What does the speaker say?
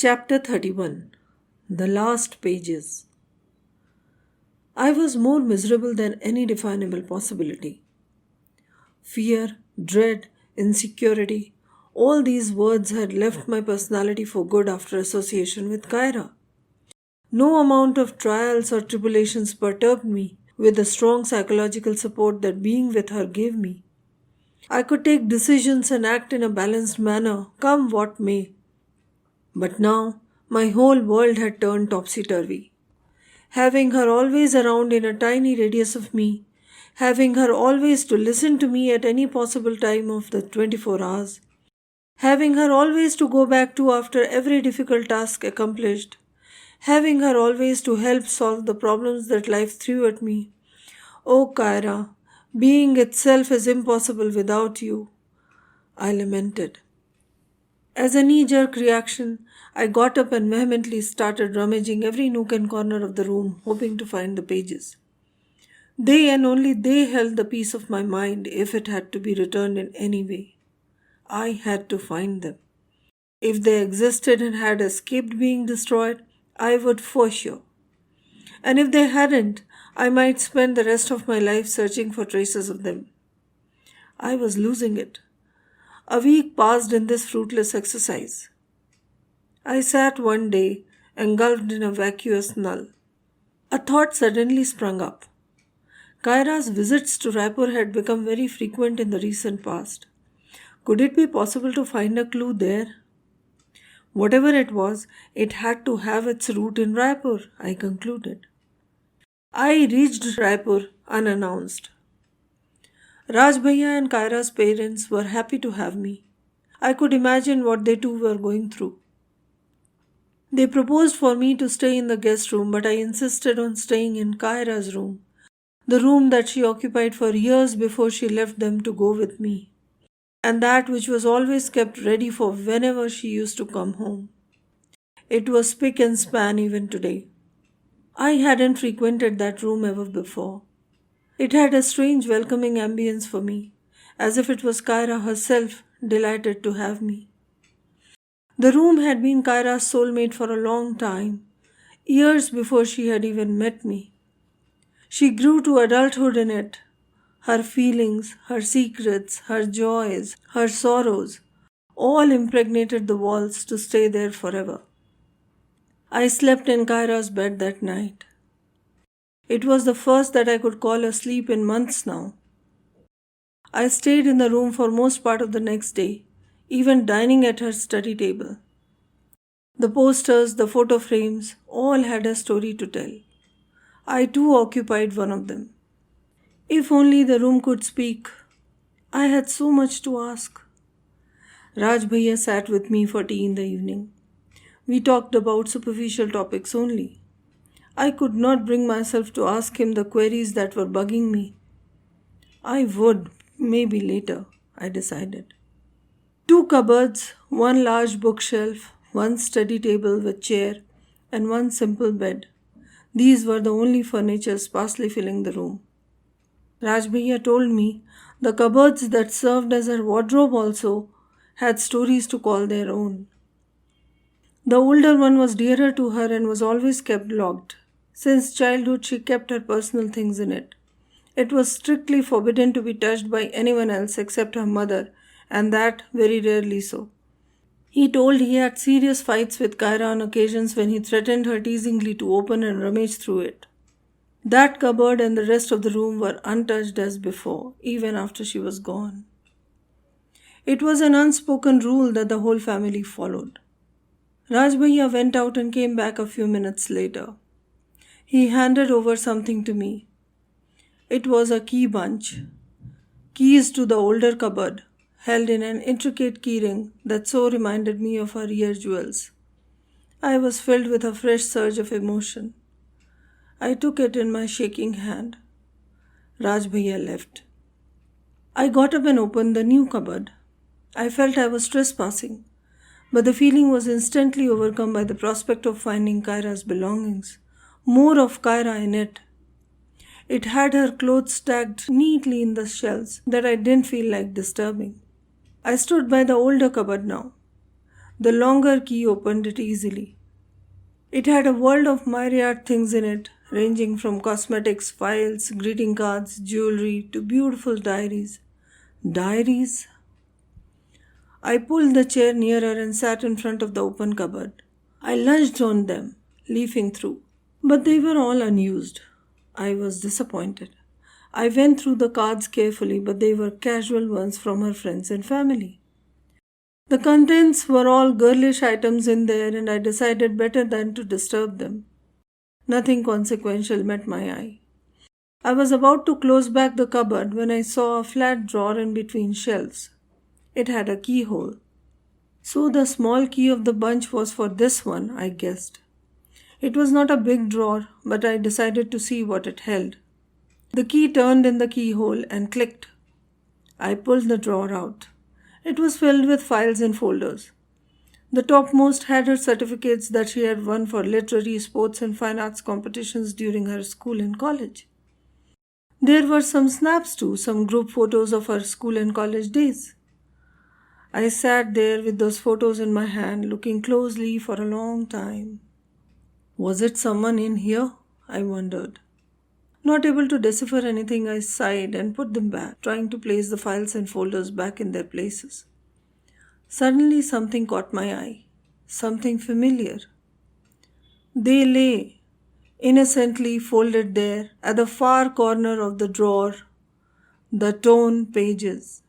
Chapter 31. The Last Pages. I was more miserable than any definable possibility. Fear, dread, insecurity, all these words had left my personality for good after association with Kyra. No amount of trials or tribulations perturbed me with the strong psychological support that being with her gave me. I could take decisions and act in a balanced manner, come what may. But now, my whole world had turned topsy-turvy. Having her always around in a tiny radius of me, having her always to listen to me at any possible time of the 24 hours, having her always to go back to after every difficult task accomplished, having her always to help solve the problems that life threw at me. Oh, Kyra, being itself is impossible without you, I lamented. As a knee-jerk reaction, I got up and vehemently started rummaging every nook and corner of the room, hoping to find the pages. They and only they held the peace of my mind if it had to be returned in any way. I had to find them. If they existed and had escaped being destroyed, I would for sure. And if they hadn't, I might spend the rest of my life searching for traces of them. I was losing it. A week passed in this fruitless exercise. I sat one day, engulfed in a vacuous null. A thought suddenly sprung up. Kyra's visits to Raipur had become very frequent in the recent past. Could it be possible to find a clue there? Whatever it was, it had to have its root in Raipur, I concluded. I reached Raipur unannounced. Raj Bhaiya and Kyra's parents were happy to have me. I could imagine what they too were going through. They proposed for me to stay in the guest room, but I insisted on staying in Kyra's room, the room that she occupied for years before she left them to go with me, and that which was always kept ready for whenever she used to come home. It was spick and span even today. I hadn't frequented that room ever before. It had a strange welcoming ambience for me, as if it was Kyra herself delighted to have me. The room had been Kyra's soulmate for a long time, years before she had even met me. She grew to adulthood in it. Her feelings, her secrets, her joys, her sorrows, all impregnated the walls to stay there forever. I slept in Kyra's bed that night. It was the first that I could call a sleep in months now. I stayed in the room for most part of the next day, even dining at her study table. The posters, the photo frames, all had a story to tell. I too occupied one of them. If only the room could speak. I had so much to ask. Raj Bhaiya sat with me for tea in the evening. We talked about superficial topics only. I could not bring myself to ask him the queries that were bugging me. I would, maybe later, I decided. 2 cupboards, 1 large bookshelf, 1 study table with chair, and 1 simple bed. These were the only furniture sparsely filling the room. Raj Bhaiya told me the cupboards that served as her wardrobe also had stories to call their own. The older one was dearer to her and was always kept locked. Since childhood, she kept her personal things in it. It was strictly forbidden to be touched by anyone else except her mother, and that very rarely so. He told he had serious fights with Kyra on occasions when he threatened her teasingly to open and rummage through it. That cupboard and the rest of the room were untouched as before, even after she was gone. It was an unspoken rule that the whole family followed. Raj Bhaiya went out and came back a few minutes later. He handed over something to me. It was a key bunch. Keys to the older cupboard, held in an intricate keyring that so reminded me of her ear jewels. I was filled with a fresh surge of emotion. I took it in my shaking hand. Raj Bhaiya left. I got up and opened the new cupboard. I felt I was trespassing, but the feeling was instantly overcome by the prospect of finding Kyra's belongings. More of Kyra in it. It had her clothes stacked neatly in the shelves that I didn't feel like disturbing. I stood by the older cupboard now. The longer key opened it easily. It had a world of myriad things in it, ranging from cosmetics, files, greeting cards, jewelry, to beautiful diaries. Diaries? I pulled the chair nearer and sat in front of the open cupboard. I lunged on them, leafing through. But they were all unused. I was disappointed. I went through the cards carefully, but they were casual ones from her friends and family. The contents were all girlish items in there, and I decided better than to disturb them. Nothing consequential met my eye. I was about to close back the cupboard when I saw a flat drawer in between shelves. It had a keyhole. So the small key of the bunch was for this one, I guessed. It was not a big drawer, but I decided to see what it held. The key turned in the keyhole and clicked. I pulled the drawer out. It was filled with files and folders. The topmost had her certificates that she had won for literary, sports, and fine arts competitions during her school and college. There were some snaps too, some group photos of her school and college days. I sat there with those photos in my hand, looking closely for a long time. Was it someone in here? I wondered. Not able to decipher anything, I sighed and put them back, trying to place the files and folders back in their places. Suddenly, something caught my eye. Something familiar. They lay, innocently folded there, at the far corner of the drawer, the torn pages.